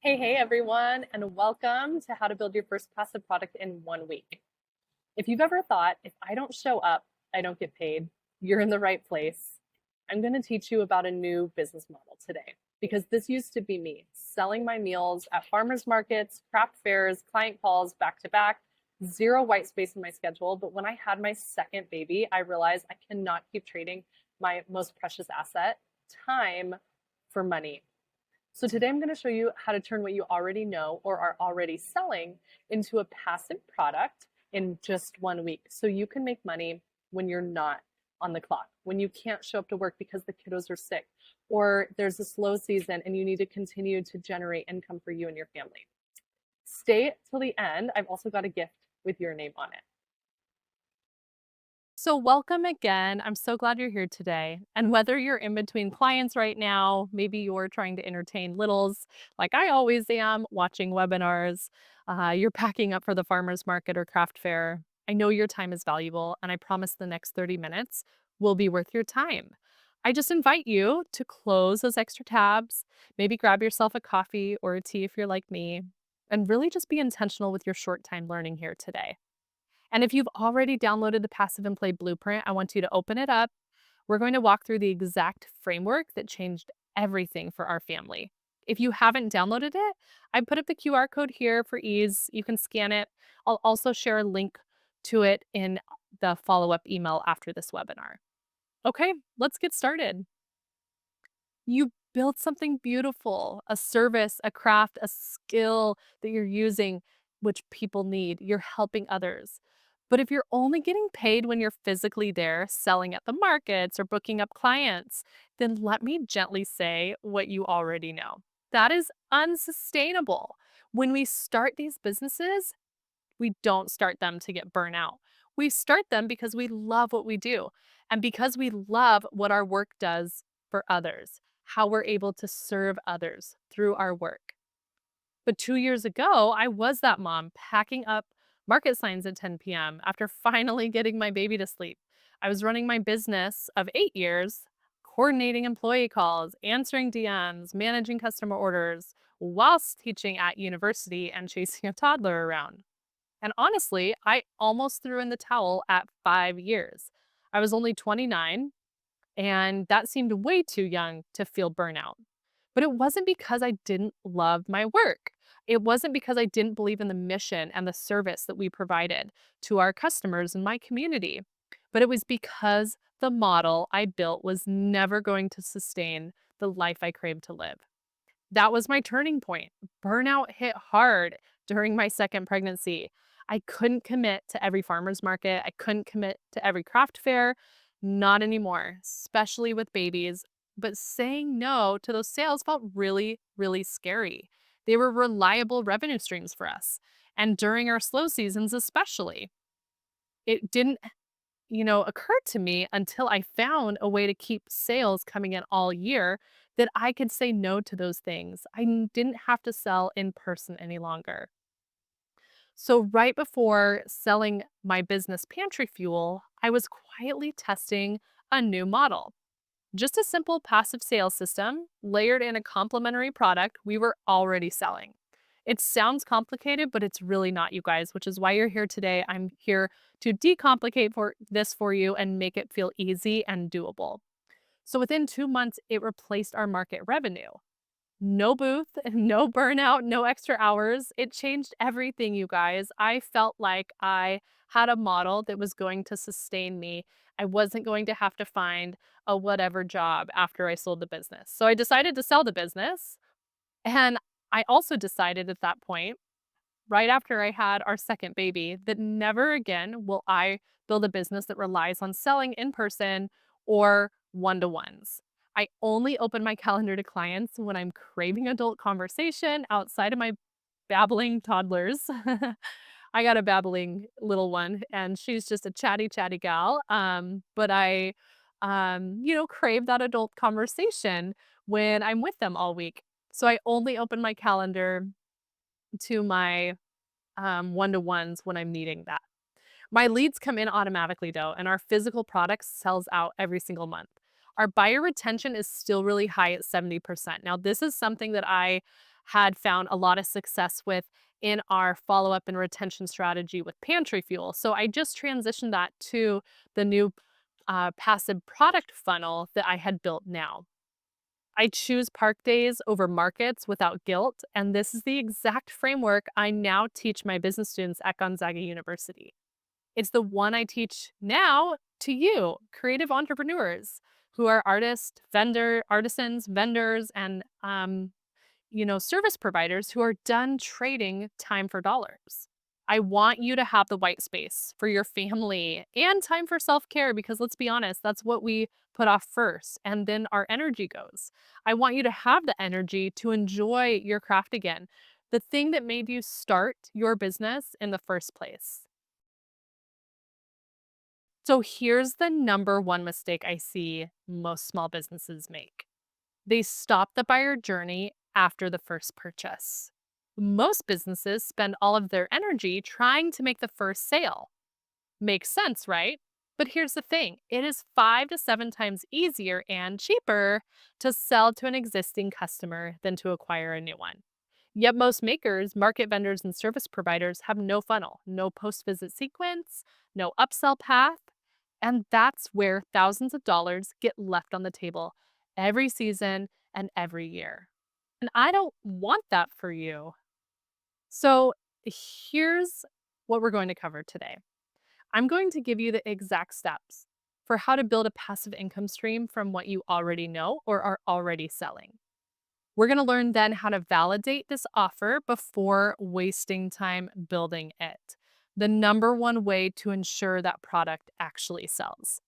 Hey, everyone, and welcome to How to Build Your First Passive Product in 1 Week. If you've ever thought, if I don't show up, I don't get paid, you're in the right place. I'm going to teach you about a new business model today because this used to be me selling my meals at farmers markets, craft fairs, client calls back to back, zero white space in my schedule. But when I had my second baby, I realized I cannot keep trading my most precious asset, time, for money. So today I'm going to show you how to turn what you already know or are already selling into a passive product in just 1 week. So you can make money when you're not on the clock, when you can't show up to work because the kiddos are sick, or there's a slow season and you need to continue to generate income for you and your family. Stay till the end. I've also got a gift with your name on it. So, welcome again. I'm so glad you're here today. And whether you're in between clients right now, maybe you're trying to entertain littles, like I always am, watching webinars, you're packing up for the farmer's market or craft fair. I know your time is valuable, and I promise the next 30 minutes will be worth your time. I just invite you to close those extra tabs, maybe grab yourself a coffee or a tea if you're like me, and really just be intentional with your short time learning here today. And if you've already downloaded the Passive and Play Blueprint, I want you to open it up. We're going to walk through the exact framework that changed everything for our family. If you haven't downloaded it, I put up the QR code here for ease. You can scan it. I'll also share a link to it in the follow up email after this webinar. Okay, let's get started. You built something beautiful, a service, a craft, a skill that you're using, which people need. You're helping others. But if you're only getting paid when you're physically there, selling at the markets or booking up clients, then let me gently say what you already know. That is unsustainable. When we start these businesses, we don't start them to get burnout. We start them because we love what we do and because we love what our work does for others, how we're able to serve others through our work. But 2 years ago, I was that mom packing up market signs at 10 p.m. after finally getting my baby to sleep. I was running my business of 8 years, coordinating employee calls, answering DMs, managing customer orders, whilst teaching at university and chasing a toddler around. And honestly, I almost threw in the towel at 5 years. I was only 29, and that seemed way too young to feel burnout. But it wasn't because I didn't love my work. It wasn't because I didn't believe in the mission and the service that we provided to our customers and my community. But it was because the model I built was never going to sustain the life I craved to live. That was my turning point. Burnout hit hard during my second pregnancy. I couldn't commit to every farmer's market. I couldn't commit to every craft fair. Not anymore, especially with babies. But saying no to those sales felt really, really scary. They were reliable revenue streams for us. And during our slow seasons, especially, it didn't occurred to me until I found a way to keep sales coming in all year that I could say no to those things. Didn't have to sell in person any longer. So, right before selling my business pantry fuel, I was quietly testing a new model. Just a simple passive sales system layered in a complementary product we were already selling. It sounds complicated, but it's really not, you guys, which is why you're here today. I'm here to decomplicate for you and make it feel easy and doable. So within 2 months, it replaced our market revenue. No booth, no burnout, no extra hours. It changed everything, you guys. I felt like I had a model that was going to sustain me. I wasn't going to have to find a whatever job after I sold the business. So I decided to sell the business. And I also decided at that point, right after I had our second baby, that never again will I build a business that relies on selling in person or one to ones. I only open my calendar to clients when I'm craving adult conversation outside of my babbling toddlers. I got a babbling little one, and she's just a chatty, chatty gal. But I crave that adult conversation when I'm with them all week. So I only open my calendar to my one to ones when I'm needing that. My leads come in automatically though, and our physical product sells out every single month. Our buyer retention is still really high at 70%. Now, this is something that I had found a lot of success with in our follow up and retention strategy with pantry fuel. So I just transitioned that to the new passive product funnel that I had built now. I choose park days over markets without guilt, and this is the exact framework I now teach my business students at Gonzaga University. It's the one I teach now to you, creative entrepreneurs who are artisans, vendors, and service providers who are done trading time for dollars. I want you to have the white space for your family and time for self care because let's be honest, that's what we put off first. And then our energy goes. I want you to have the energy to enjoy your craft again, the thing that made you start your business in the first place. So here's the number one mistake I see most small businesses make. They stop the buyer journey after the first purchase. Most businesses spend all of their energy trying to make the first sale. Makes sense, right? But here's the thing, it is 5 to 7 times easier and cheaper to sell to an existing customer than to acquire a new one. Yet most makers, market vendors, and service providers have no funnel, no post visit sequence, no upsell path. And that's where thousands of dollars get left on the table every season and every year. And I don't want that for you. So here's what we're going to cover today. I'm going to give you the exact steps for how to build a passive income stream from what you already know or are already selling. We're going to learn then how to validate this offer before wasting time building it. The number one way to ensure that product actually sells.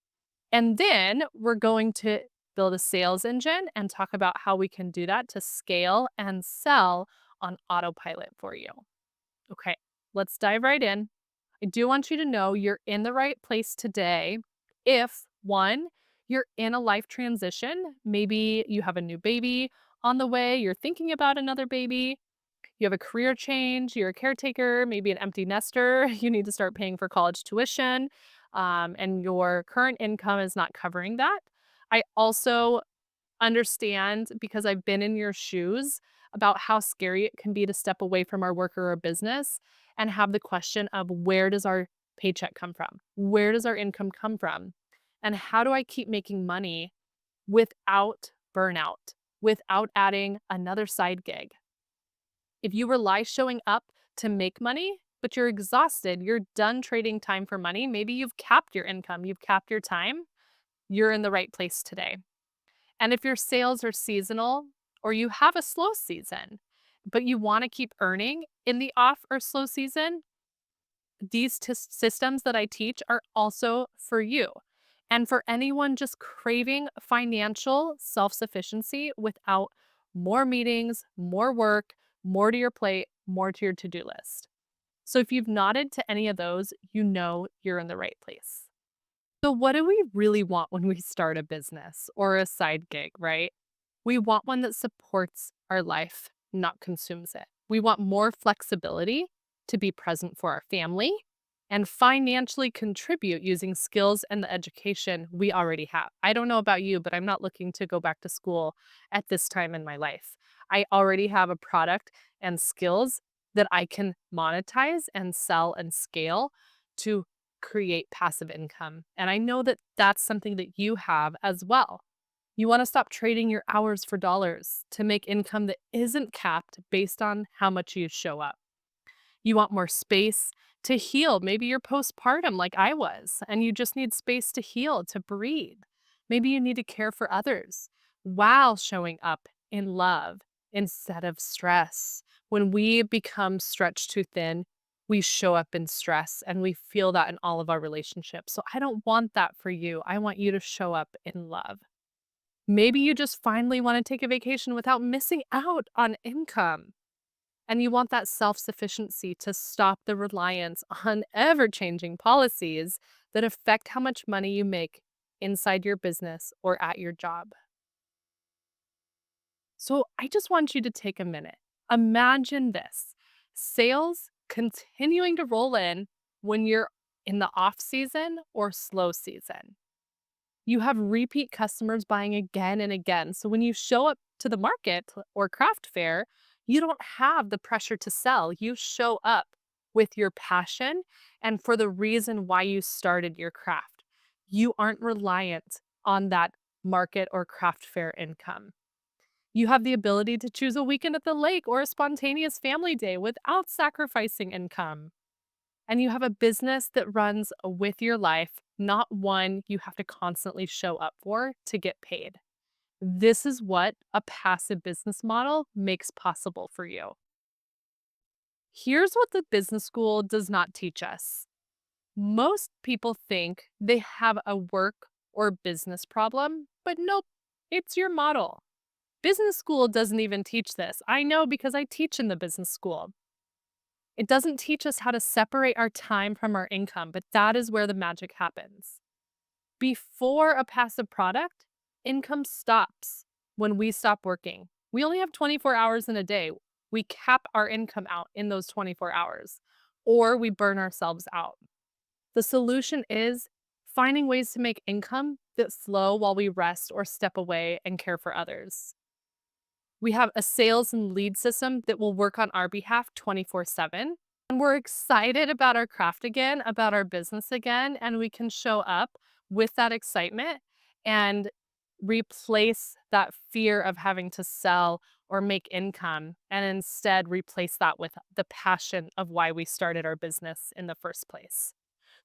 And then we're going to build a sales engine and talk about how we can do that to scale and sell on autopilot for you. Okay, let's dive right in. I do want you to know you're in the right place today if one, you're in a life transition. Maybe you have a new baby on the way, you're thinking about another baby, you have a career change, you're a caretaker, maybe an empty nester, you need to start paying for college tuition, and your current income is not covering that. I also understand because I've been in your shoes about how scary it can be to step away from our work or our business and have the question of where does our paycheck come from? Where does our income come from? And how do I keep making money without burnout, without adding another side gig? If you rely showing up to make money, but you're exhausted, you're done trading time for money, maybe you've capped your income, you've capped your time, you're in the right place today. And if your sales are seasonal or you have a slow season, but you want to keep earning in the off or slow season, these systems that I teach are also for you. And for anyone just craving financial self sufficiency without more meetings, more work, more to your plate, more to your to do list. So if you've nodded to any of those, you know you're in the right place. So, what do we really want when we start a business or a side gig, right? We want one that supports our life, not consumes it. We want more flexibility to be present for our family and financially contribute using skills and the education we already have. I don't know about you, but I'm not looking to go back to school at this time in my life. I already have a product and skills that I can monetize and sell and scale to create passive income. And I know that that's something that you have as well. You want to stop trading your hours for dollars to make income that isn't capped based on how much you show up. You want more space to heal. Maybe you're postpartum like I was, and you just need space to heal, to breathe. Maybe you need to care for others while showing up in love instead of stress. When we become stretched too thin, we show up in stress and we feel that in all of our relationships. So I don't want that for you. I want you to show up in love. Maybe you just finally want to take a vacation without missing out on income. And you want that self sufficiency to stop the reliance on ever changing policies that affect how much money you make inside your business or at your job. So I just want you to take a minute. Imagine this, sales continuing to roll in when you're in the off season or slow season. You have repeat customers buying again and again. So when you show up to the market or craft fair, You don't have the pressure to sell. You show up with your passion and for the reason why you started your craft. You aren't reliant on that market or craft fair income. You have the ability to choose a weekend at the lake or a spontaneous family day without sacrificing income. And you have a business that runs with your life, not one you have to constantly show up for to get paid. This is what a passive business model makes possible for you. Here's what the business school does not teach us. Most people think they have a work or business problem, but nope, it's your model. Business school doesn't even teach this. I know because I teach in the business school. It doesn't teach us how to separate our time from our income, but that is where the magic happens. Before a passive product, income stops when we stop working. We only have 24 hours in a day. We cap our income out in those 24 hours, or we burn ourselves out. The solution is finding ways to make income that flow while we rest or step away and care for others. We have a sales and lead system that will work on our behalf 24/7. And we're excited about our craft again, about our business again, and we can show up with that excitement and replace that fear of having to sell or make income and instead replace that with the passion of why we started our business in the first place.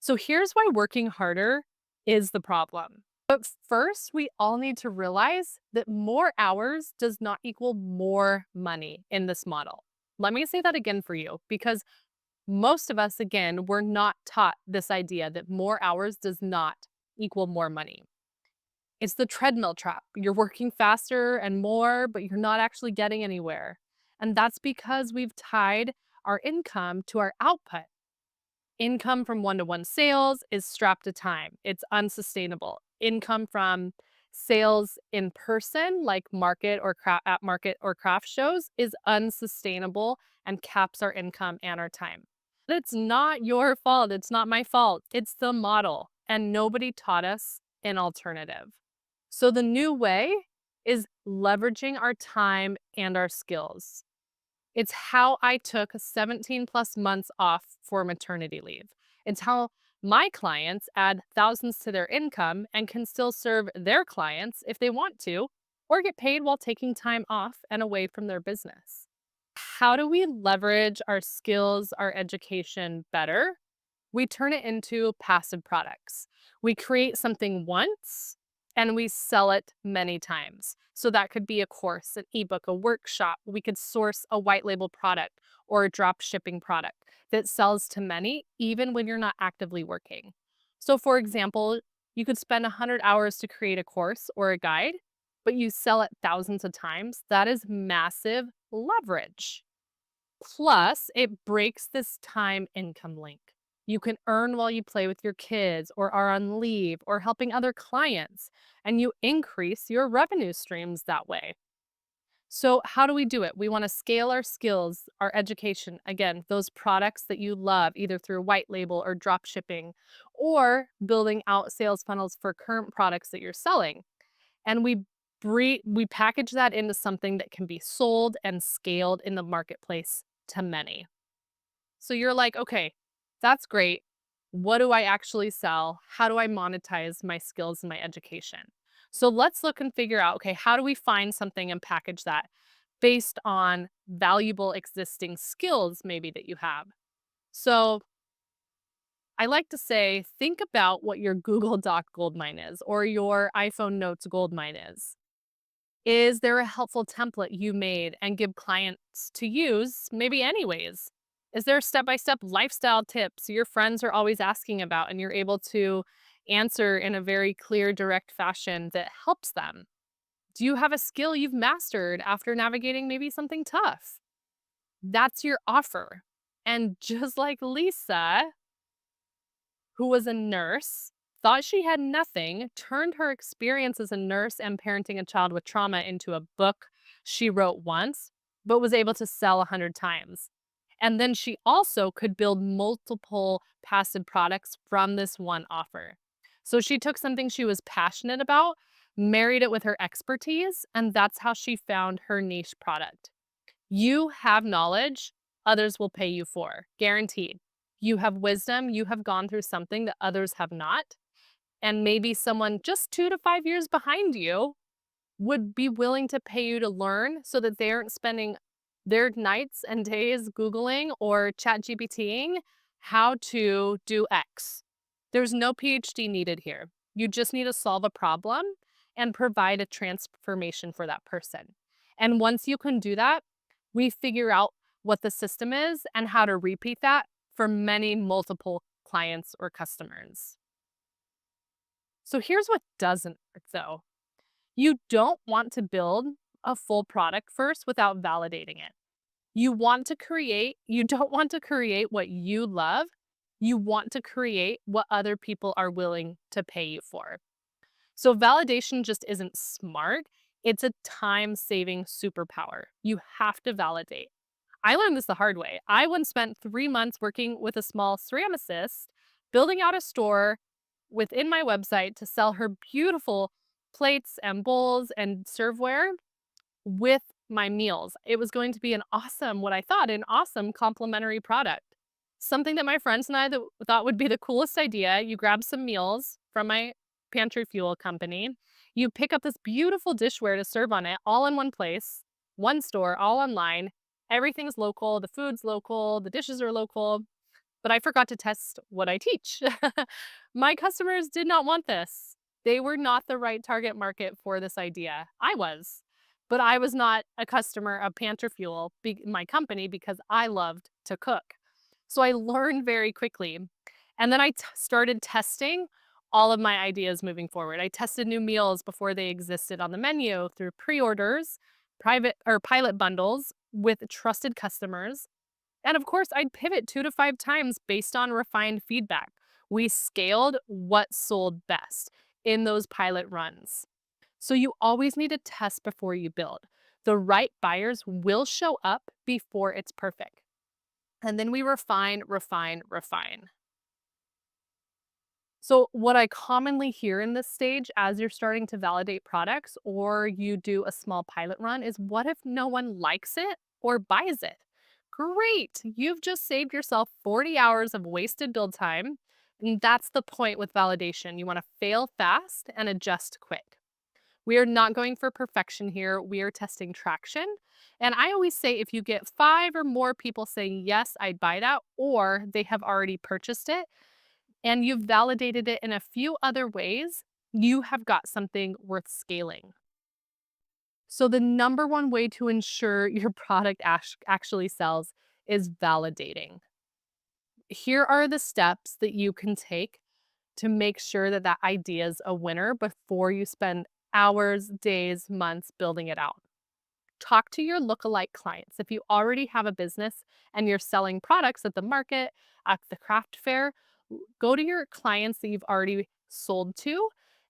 So here's why working harder is the problem. But first, we all need to realize that more hours does not equal more money in this model. Let me say that again for you because most of us, again, were not taught this idea that more hours does not equal more money. It's the treadmill trap. You're working faster and more, but you're not actually getting anywhere. And that's because we've tied our income to our output. Income from one-to-one sales is strapped to time. It's unsustainable. Income from sales in person, like market or craft shows, is unsustainable and caps our income and our time. It's not your fault. It's not my fault. It's the model, and nobody taught us an alternative. So the new way is leveraging our time and our skills. It's how I took 17 plus months off for maternity leave. It's how my clients add thousands to their income and can still serve their clients if they want to, or get paid while taking time off and away from their business. How do we leverage our skills, our education better? We turn it into passive products. We create something once and we sell it many times. So that could be a course, an ebook, a workshop. We could source a white label product or a drop shipping product that sells to many, even when you're not actively working. So, for example, you could spend 100 hours to create a course or a guide, but you sell it thousands of times. That is massive leverage. Plus, it breaks this time income link. You can earn while you play with your kids or are on leave or helping other clients, and you increase your revenue streams that way. So, how do we do it? We want to scale our skills, our education, again, those products that you love, either through white label or drop shipping, or building out sales funnels for current products that you're selling. And we package that into something that can be sold and scaled in the marketplace to many. So you're like, okay, that's great. What do I actually sell? How do I monetize my skills and my education? So let's look and figure out, okay, how do we find something and package that based on valuable existing skills maybe that you have? So I like to say, think about what your Google Doc goldmine is or your iPhone Notes goldmine is. Is there a helpful template you made and give clients to use, maybe anyways? Is there step-by-step lifestyle tips your friends are always asking about and you're able to answer in a very clear, direct fashion that helps them? Do you have a skill you've mastered after navigating maybe something tough? That's your offer. And just like Lisa, who was a nurse, thought she had nothing, turned her experience as a nurse and parenting a child with trauma into a book she wrote once, but was able to sell 100 times. And then she also could build multiple passive products from this one offer. So she took something she was passionate about, married it with her expertise, and that's how she found her niche product. You have knowledge others will pay you for, guaranteed. You have wisdom, you have gone through something that others have not, and maybe someone just 2 to 5 years behind you would be willing to pay you to learn so that they aren't spending their nights and days Googling or ChatGPTing how to do X. There's no PhD needed here. You just need to solve a problem and provide a transformation for that person. And once you can do that, we figure out what the system is and how to repeat that for many multiple clients or customers. So here's what doesn't work though. You don't want to build a full product first without validating it. You don't want to create what you love. You want to create what other people are willing to pay you for. So validation just isn't smart. It's a time-saving superpower. You have to validate. I learned this the hard way. I once spent 3 months working with a small ceramicist, building out a store within my website to sell her beautiful plates and bowls and serveware with my meals. It was going to be what I thought, an awesome complementary product. Something that my friends and I thought would be the coolest idea. You grab some meals from my pantry fuel company. You pick up this beautiful dishware to serve on it all in one place, one store, all online. Everything's local, the food's local, the dishes are local, but I forgot to test what I teach. My customers did not want this. They were not the right target market for this idea. I was, but I was not a customer of Panther Fuel, my company, because I loved to cook. So I learned very quickly. And then started testing all of my ideas moving forward. I tested new meals before they existed on the menu through pre orders, private or pilot bundles with trusted customers, and of course, I'd pivot 2 to 5 times based on refined feedback. We scaled what sold best in those pilot runs. So you always need to test before you build. The right buyers will show up before it's perfect. And then we refine, refine, refine. So, what I commonly hear in this stage as you're starting to validate products or you do a small pilot run is, what if no one likes it or buys it? Great. You've just saved yourself 40 hours of wasted build time. And that's the point with validation. You want to fail fast and adjust quick. We are not going for perfection here. We are testing traction. And I always say if you get 5 or more people saying, yes, I'd buy that, or they have already purchased it, and you've validated it in a few other ways, you have got something worth scaling. So, the number one way to ensure your product actually sells is validating. Here are the steps that you can take to make sure that that idea is a winner before you spend hours, days, months building it out. Talk to your lookalike clients. If you already have a business and you're selling products at the market, at the craft fair, go to your clients that you've already sold to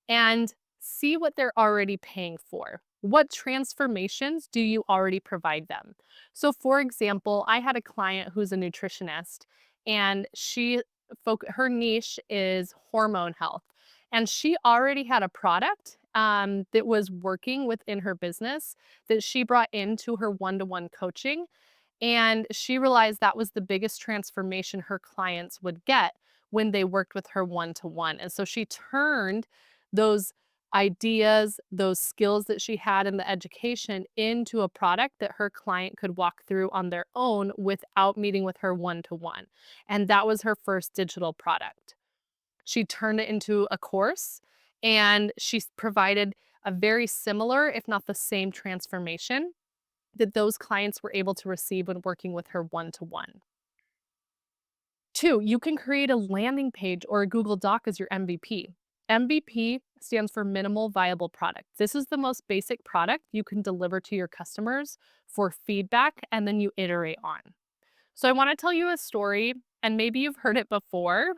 and see what they're already paying for. What transformations do you already provide them? So, for example, I had a client who's a nutritionist, and her niche is hormone health, and she already had a product that was working within her business that she brought into her one-to-one coaching, and she realized that was the biggest transformation her clients would get when they worked with her one to one. And so she turned those ideas, those skills that she had in the education into a product that her client could walk through on their own without meeting with her one to one. And that was her first digital product. She turned it into a course, and she provided a very similar, if not the same, transformation that those clients were able to receive when working with her one to one. Two, you can create a landing page or a Google Doc as your MVP. MVP stands for minimal viable product. This is the most basic product you can deliver to your customers for feedback, and then you iterate on. So I want to tell you a story, and maybe you've heard it before,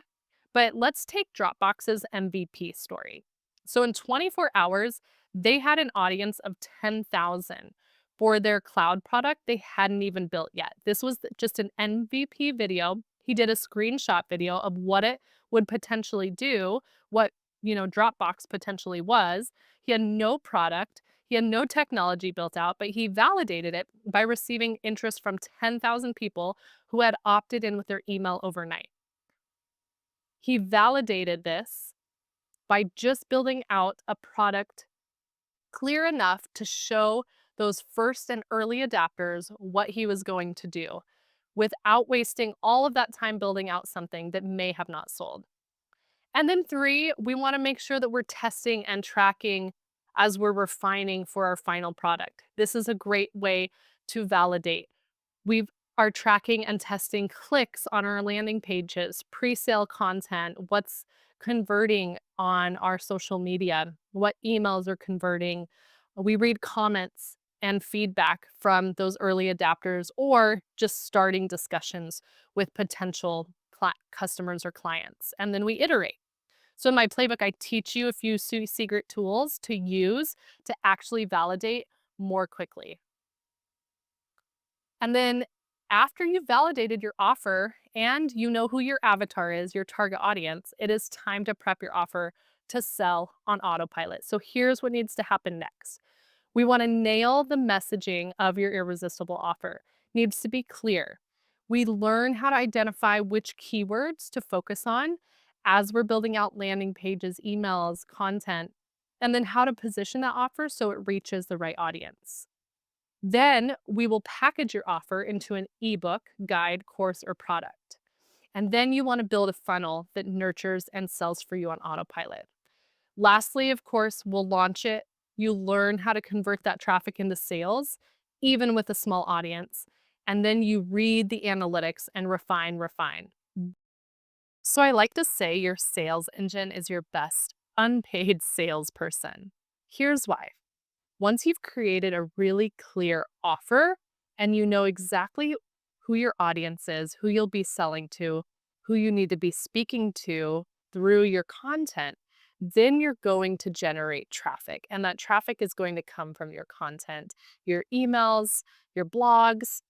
but let's take Dropbox's MVP story. So in 24 hours, they had an audience of 10,000 for their cloud product they hadn't even built yet. This was just an MVP video. He did a screenshot video of what it would potentially do, what Dropbox potentially was. He had no product. He had no technology built out, but he validated it by receiving interest from 10,000 people who had opted in with their email overnight. He validated this by just building out a product clear enough to show those first and early adapters what he was going to do without wasting all of that time building out something that may have not sold. And then three, we want to make sure that we're testing and tracking as we're refining for our final product. This is a great way to validate. We are tracking and testing clicks on our landing pages, pre-sale content, what's converting on our social media, what emails are converting. We read comments and feedback from those early adapters or just starting discussions with potential customers or clients. And then we iterate. So in my playbook, I teach you a few secret tools to use to actually validate more quickly. And then after you've validated your offer and you know who your avatar is, your target audience, it is time to prep your offer to sell on autopilot. So here's what needs to happen next. We want to nail the messaging of your irresistible offer. It needs to be clear. We learn how to identify which keywords to focus on as we're building out landing pages, emails, content, and then how to position that offer so it reaches the right audience. Then we will package your offer into an ebook, guide, course, or product. And then you want to build a funnel that nurtures and sells for you on autopilot. Lastly, of course, we'll launch it. You learn how to convert that traffic into sales, even with a small audience. And then you read the analytics and refine. So I like to say your sales engine is your best unpaid salesperson. Here's why. Once you've created a really clear offer and you know exactly who your audience is, who you'll be selling to, who you need to be speaking to through your content, then you're going to generate traffic. And that traffic is going to come from your content, your emails, your blogs,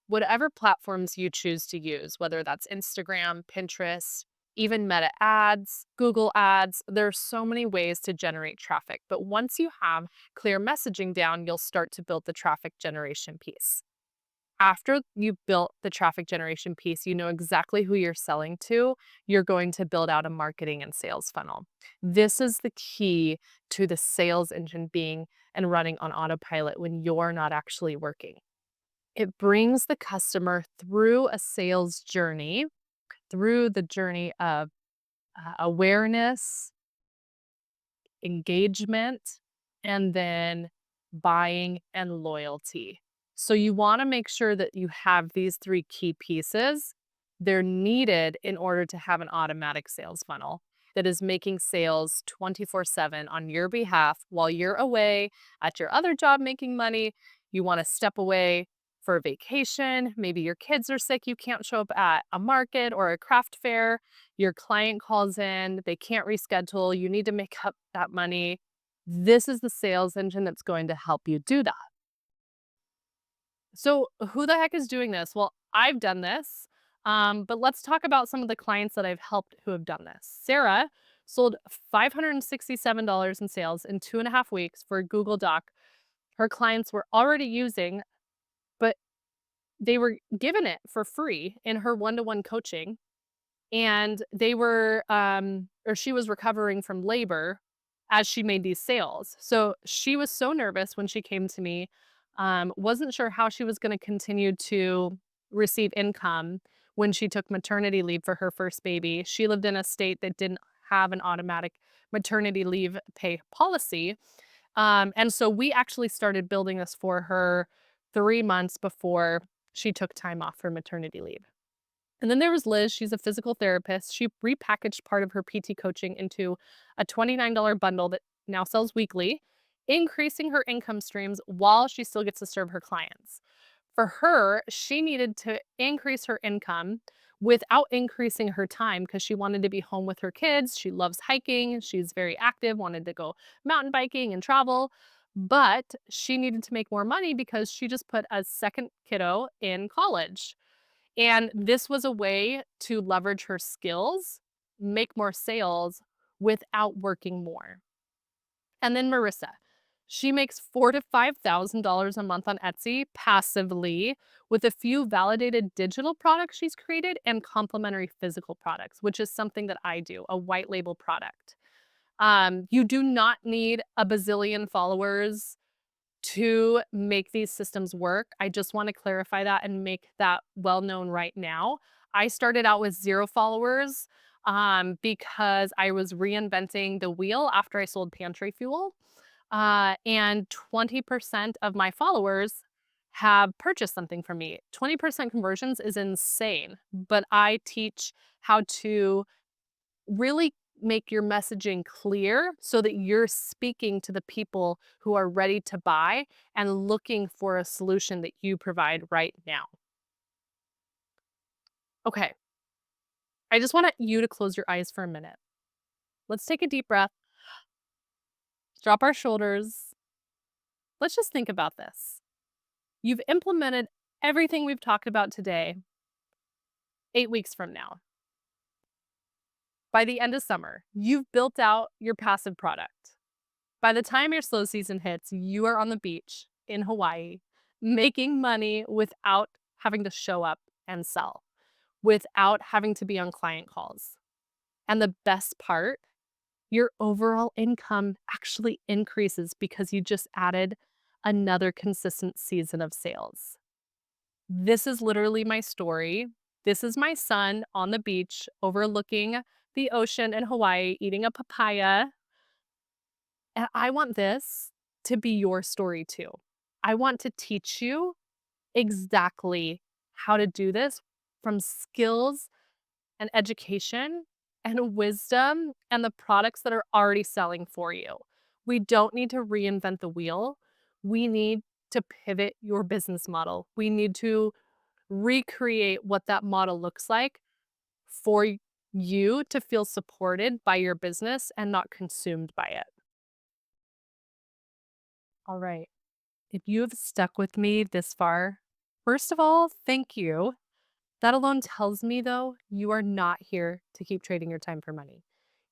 whatever platforms you choose to use, whether that's Instagram, Pinterest, even Meta ads, Google ads. There are so many ways to generate traffic. But once you have clear messaging down, you'll start to build the traffic generation piece. After you've built the traffic generation piece, you know exactly who you're selling to, you're going to build out a marketing and sales funnel. This is the key to the sales engine being and running on autopilot when you're not actually working. It brings the customer through a sales journey, through the journey of awareness, engagement, and then buying and loyalty. So you want to make sure that you have these three key pieces. They're needed in order to have an automatic sales funnel that is making sales 24/7 on your behalf while you're away at your other job making money. You want to step away for a vacation. Maybe your kids are sick. You can't show up at a market or a craft fair. Your client calls in, they can't reschedule, you need to make up that money. This is the sales engine that's going to help you do that. So, who the heck is doing this? Well, I've done this, but let's talk about some of the clients that I've helped who have done this. Sarah sold $567 in sales in 2.5 weeks for a Google Doc. Her clients were already using, but they were given it for free in her one-to-one coaching. And they were, or she was recovering from labor as she made these sales. So she was so nervous when she came to me, wasn't sure how she was going to continue to receive income when she took maternity leave for her first baby. She lived in a state that didn't have an automatic maternity leave pay policy. And so we actually started building this for her 3 months before she took time off for maternity leave. And then there was Liz. She's a physical therapist. She repackaged part of her PT coaching into a $29 bundle that now sells weekly, increasing her income streams while she still gets to serve her clients. For her, she needed to increase her income without increasing her time because she wanted to be home with her kids. She loves hiking. She's very active, wanted to go mountain biking and travel. But she needed to make more money because she just put a second kiddo in college. And this was a way to leverage her skills, make more sales without working more. And then Marissa. She makes $4,000 to $5,000 a month on Etsy passively with a few validated digital products she's created and complementary physical products, which is something that I do, a white label product. You do not need a bazillion followers to make these systems work. I just want to clarify that and make that well known right now. I started out with 0 followers because I was reinventing the wheel after I sold pantry fuel. And 20% of my followers have purchased something from me. 20% conversions is insane, but I teach how to really make your messaging clear so that you're speaking to the people who are ready to buy and looking for a solution that you provide right now. Okay, I just want you to close your eyes for a minute. Let's take a deep breath, drop our shoulders. Let's just think about this. You've implemented everything we've talked about today 8 weeks from now. By the end of summer, you've built out your passive product. By the time your slow season hits, you are on the beach in Hawaii, making money without having to show up and sell, without having to be on client calls. And the best part, your overall income actually increases because you just added another consistent season of sales. This is literally my story. This is my son on the beach overlooking the ocean in Hawaii eating a papaya. And I want this to be your story too. I want to teach you exactly how to do this from skills and education and wisdom and the products that are already selling for you. We don't need to reinvent the wheel. We need to pivot your business model. We need to recreate what that model looks like for you to feel supported by your business and not consumed by it. All right. If you have stuck with me this far, first of all, thank you. That alone tells me, though, you are not here to keep trading your time for money.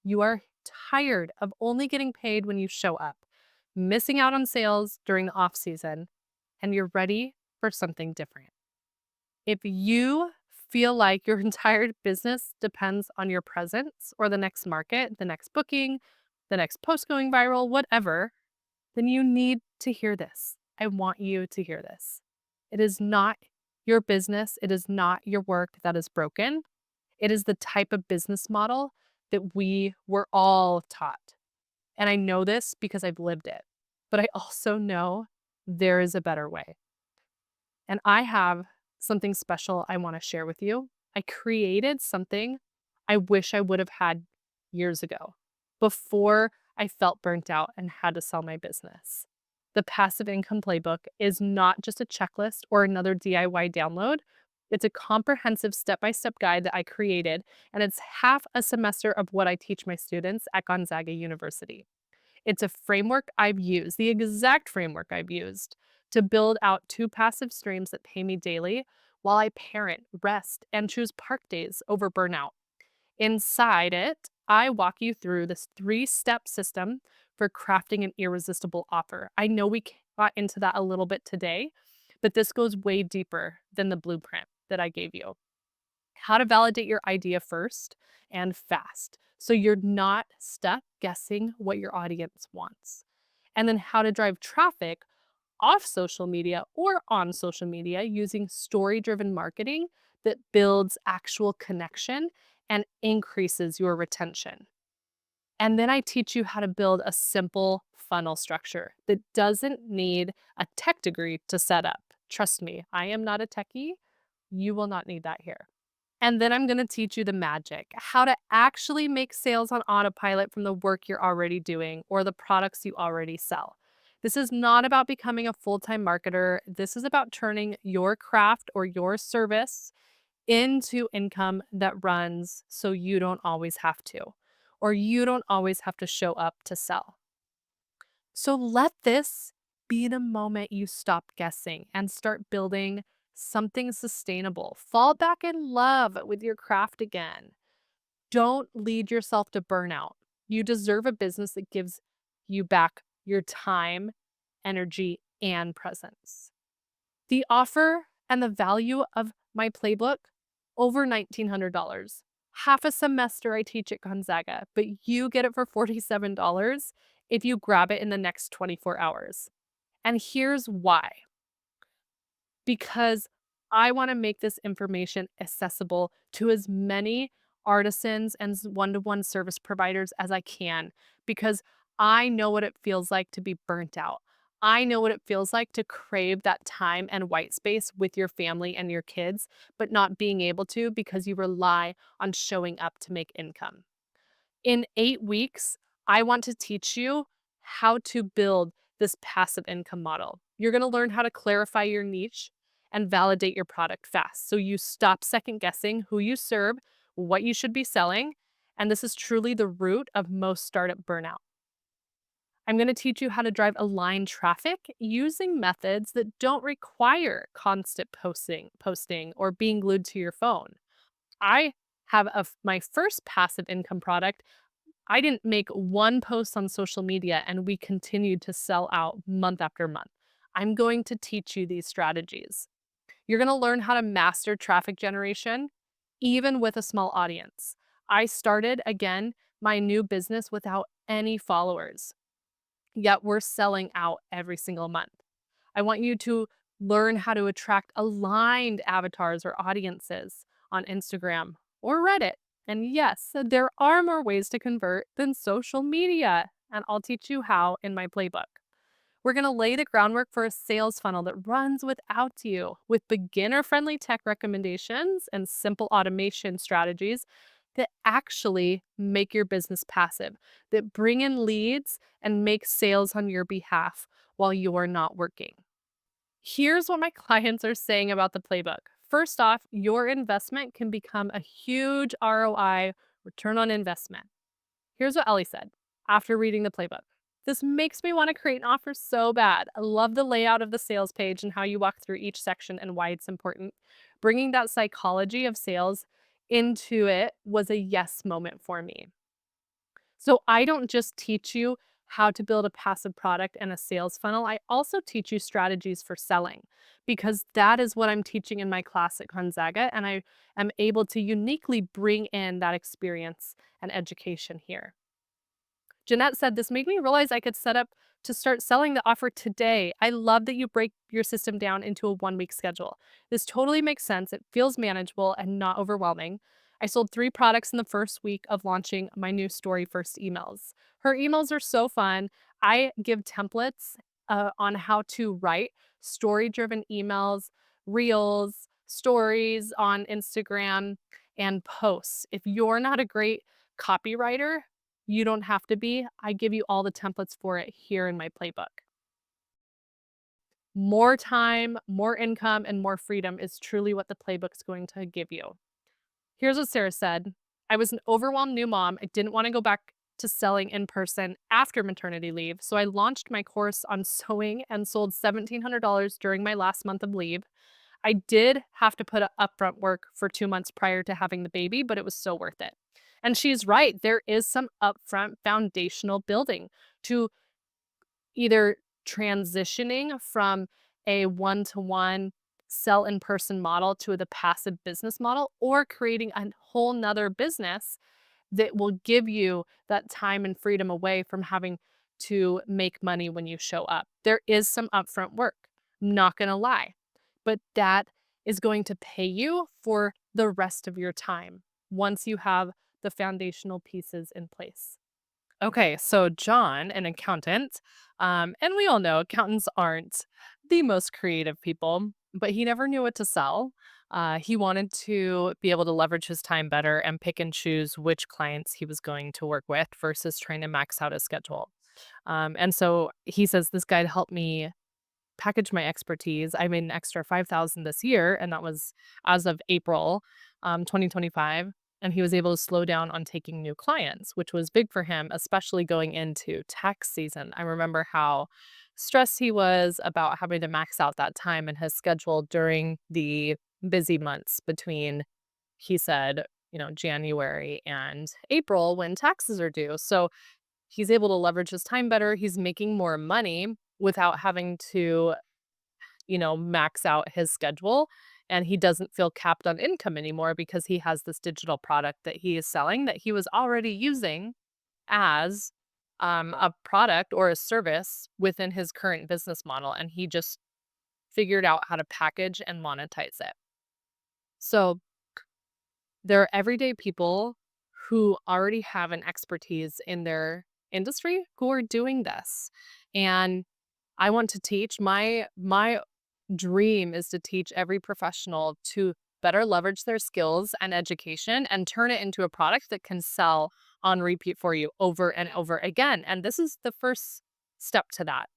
You are tired of only getting paid when you show up, missing out on sales during the off season, and you're ready for something different. If you feel like your entire business depends on your presence or the next market, the next booking, the next post going viral, whatever, then you need to hear this. I want you to hear this. It is not your business, it is not your work that is broken. It is the type of business model that we were all taught. And I know this because I've lived it. But I also know there is a better way. And I have something special I want to share with you. I created something I wish I would have had years ago before I felt burnt out and had to sell my business. The passive income playbook is not just a checklist or another DIY download. It's a comprehensive step by step guide that I created, and it's half a semester of what I teach my students at Gonzaga University. It's a framework I've used, the exact framework I've used to build out 2 passive streams that pay me daily while I parent, rest, and choose park days over burnout. Inside it, I walk you through this 3-step system for crafting an irresistible offer. I know we got into that a little bit today, but this goes way deeper than the blueprint that I gave you. How to validate your idea first and fast so you're not stuck guessing what your audience wants. And then how to drive traffic off social media or on social media using story driven marketing that builds actual connection and increases your retention. And then I teach you how to build a simple funnel structure that doesn't need a tech degree to set up. Trust me, I am not a techie. You will not need that here. And then I'm going to teach you the magic, how to actually make sales on autopilot from the work you're already doing or the products you already sell. This is not about becoming a full-time marketer. This is about turning your craft or your service into income that runs so you don't always have to, or you don't always have to show up to sell. So let this be the moment you stop guessing and start building something sustainable. Fall back in love with your craft again. Don't lead yourself to burnout. You deserve a business that gives you back your time energy, and presence. The offer and the value of my playbook, over $1,900. Half a semester I teach at Gonzaga, but you get it for $47 if you grab it in the next 24 hours. And here's why: because I want to make this information accessible to as many artisans and one to one service providers as I can, because I know what it feels like to be burnt out. I know what it feels like to crave that time and white space with your family and your kids, but not being able to because you rely on showing up to make income. In 8 weeks, I want to teach you how to build this passive income model. You're going to learn how to clarify your niche and validate your product fast. So you stop second guessing who you serve, what you should be selling. And this is truly the root of most startup burnout. I'm going to teach you how to drive aligned traffic using methods that don't require constant posting or being glued to your phone. I have my first passive income product. I didn't make one post on social media and we continued to sell out month after month. I'm going to teach you these strategies. You're going to learn how to master traffic generation, even with a small audience. I started, again, my new business without any followers, yet we're selling out every single month. I want you to learn how to attract aligned avatars or audiences on Instagram or Reddit. And yes, there are more ways to convert than social media, and I'll teach you how in my playbook. We're going to lay the groundwork for a sales funnel that runs without you, with beginner friendly tech recommendations and simple automation strategies that actually make your business passive, that bring in leads and make sales on your behalf while you're not working. Here's what my clients are saying about the playbook. First off, your investment can become a huge ROI, return on investment. Here's what Ellie said after reading the playbook: "This makes me want to create an offer so bad. I love the layout of the sales page and how you walk through each section and why it's important. Bringing that psychology of sales into it was a yes moment for me." So I don't just teach you how to build a passive product and a sales funnel. I also teach you strategies for selling, because that is what I'm teaching in my class at Gonzaga. And I am able to uniquely bring in that experience and education here. Jeanette said, "This made me realize I could set up to start selling the offer today. I love that you break your system down into a 1 week schedule. This totally makes sense. It feels manageable and not overwhelming. I sold 3 products in the first week of launching my new story first emails." Her emails are so fun. I give templates on how to write story driven emails, reels, stories on Instagram, and posts. If you're not a great copywriter, you don't have to be. I give you all the templates for it here in my playbook. More time, more income, and more freedom is truly what the playbook's going to give you. Here's what Sarah said: "I was an overwhelmed new mom. I didn't want to go back to selling in person after maternity leave. So I launched my course on sewing and sold $1,700 during my last month of leave. I did have to put upfront work for 2 months prior to having the baby, but it was so worth it." And she's right. There is some upfront foundational building to either transitioning from a one-to-one sell in person model to the passive business model, or creating a whole nother business that will give you that time and freedom away from having to make money when you show up. There is some upfront work, I'm not going to lie, but that is going to pay you for the rest of your time once you have the foundational pieces in place. Okay, so John, an accountant, and we all know accountants aren't the most creative people, but he never knew what to sell. He wanted to be able to leverage his time better and pick and choose which clients he was going to work with versus trying to max out his schedule. And so he says, "This guide helped me package my expertise." I made an extra 5,000 this year, and that was as of April 2025. And he was able to slow down on taking new clients, which was big for him, especially going into tax season. I remember how stressed he was about having to max out that time in his schedule during the busy months between, he said, January and April when taxes are due. So he's able to leverage his time better. He's making more money without having to, max out his schedule. And he doesn't feel capped on income anymore because he has this digital product that he is selling that he was already using as a product or a service within his current business model. And he just figured out how to package and monetize it. So there are everyday people who already have an expertise in their industry who are doing this. And I want to teach my dream is to teach every professional to better leverage their skills and education and turn it into a product that can sell on repeat for you over and over again. And this is the first step to that.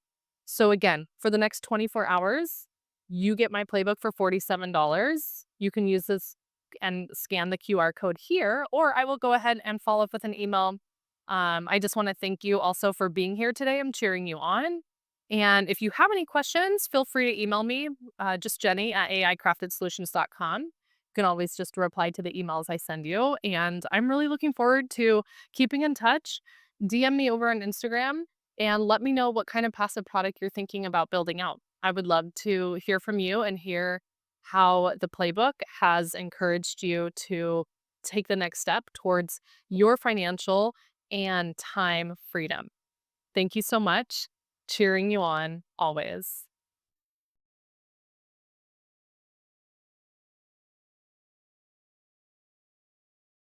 So again, for the next 24 hours, you get my playbook for $47. You can use this and scan the QR code here, or I will go ahead and follow up with an email. I just want to thank you also for being here today. I'm cheering you on. And if you have any questions, feel free to email me, just Jenny at aicraftedsolutions.com. You can always just reply to the emails I send you. And I'm really looking forward to keeping in touch. DM me over on Instagram and let me know what kind of passive product you're thinking about building out. I would love to hear from you and hear how the playbook has encouraged you to take the next step towards your financial and time freedom. Thank you so much. Cheering you on always.